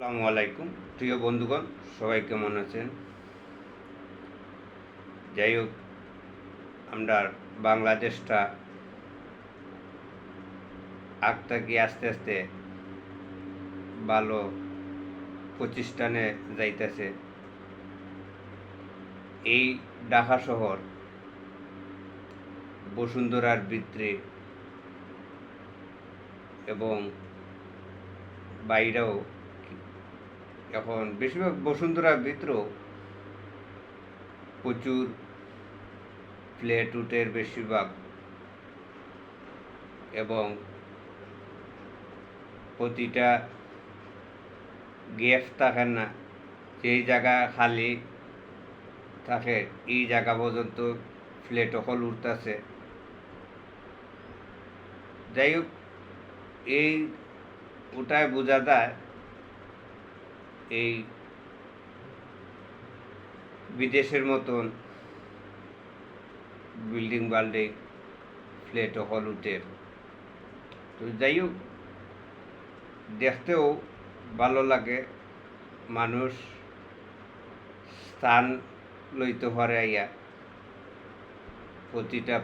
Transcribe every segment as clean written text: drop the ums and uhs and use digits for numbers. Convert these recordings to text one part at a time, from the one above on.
আসসালামু আলাইকুম প্রিয় বন্ধুগণ, সবাই কেমন আছেন? যাই হোক, আমরা বাংলাদেশটা কি আস্তে আস্তে ভালো প্রতিষ্ঠানে যাইতেছে। এই ঢাকা শহর বসুন্ধরার ভিতরে এবং বাইরেও, এখন বেশিরভাগ বসুন্ধরার ভিতরেও প্রচুর ফ্ল্যাট উটের বেশিরভাগ, এবং প্রতিটা গ্যাপ থাকে না, যেই জায়গা খালি থাকে এই জায়গা পর্যন্ত ফ্ল্যাট হল উঠতেছে। যাই হোক, এই ওটাই বোঝা যায় এই বিদেশের মতন বিল্ডিং বাল্ডিং ফ্ল্যাট হল উঠের। তো যাই হোক, দেখতেও ভালো লাগে, মানুষ স্থান লইতে পারে আইয়া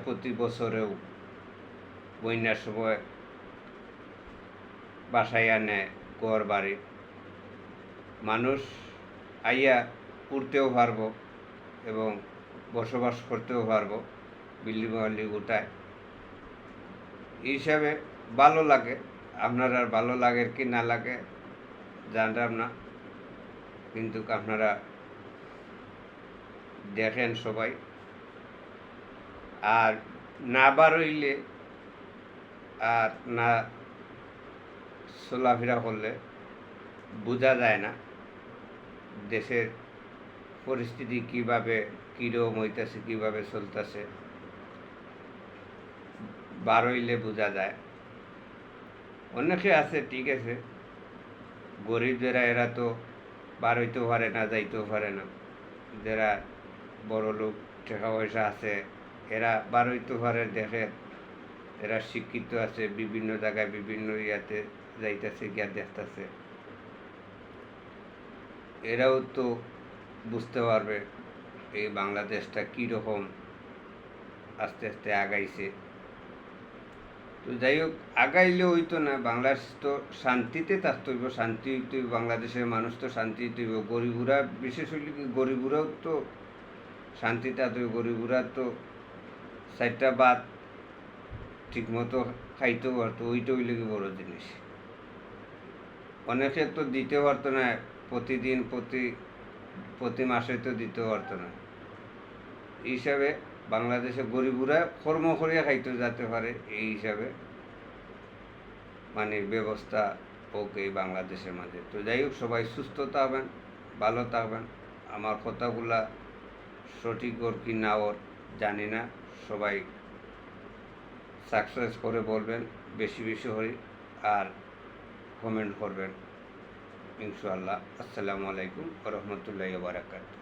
প্রতি বছরেও বন্যার সময় বাসায় আনে ঘর বাড়ি, মানুষ আইয়া উঠতেও পারবো এবং বসবাস করতেও পারবো বিল্ডিং বাল্ডিং উঠায়। এই হিসাবে ভালো লাগে। আপনার আর ভালো লাগে কি না লাগে জানতাম না, কিন্তু আপনারা দেখেন সবাই। আর না বারইলে আর না চলাফেরা করলে বোঝা যায় না দেশের পরিস্থিতি কীভাবে কীরকম হইতেছে, কীভাবে চলতেছে। বারইলে বোঝা যায়। অনেকে আছে, ঠিক আছে, গরিব যারা এরা তো বার হইতেও পারে না, যাইতেও পারে না। যারা বড় লোক টাকা পয়সা আছে এরা বার হইতে পারে, দেখে এরা শিক্ষিত আছে, বিভিন্ন জায়গায় বিভিন্ন ইয়াতে যাইতেছে, গিয়া দেখতেছে। এরাও তো বুঝতে পারবে এই বাংলাদেশটা কীরকম আস্তে আস্তে আগাইছে। তো যাই হোক, আগাইলে হইতো না, বাংলাদেশ তো শান্তিতে থাকতে হইব, শান্তি হইতে হইব, বাংলাদেশের মানুষ তো শান্তি হইতে হইব। গরিবুরা বিশেষ হইলে কি, গরিবুরাও তো শান্তিতে থাকতে হইব। গরিবুরা তো চারটা ভাত ঠিকমতো খাইতেও পারতো, ওইটা হইলে কি বড় জিনিস। অনেকে তো দিতে পারতো না, প্রতিদিন প্রতি মাসে তো দিতে পারতো না। এই হিসাবে বাংলাদেশে গরিবুরা কর্ম করিয়া খাইতে যেতে পারে, এই হিসাবে মানে ব্যবস্থা হোক এই বাংলাদেশের মাঝে। তো যাই হোক, সবাই সুস্থ থাকবেন, ভালো থাকবেন। আমার কথাগুলা সঠিক ওর কি না ওর জানি না, সবাই সাকসেস করে বলবেন বেশি বেশি করে, আর কমেন্ট করবেন ইনশাআল্লাহ। আসসালামু আলাইকুম ওয়া রাহমাতুল্লাহি ওয়া বারাকাতুহু।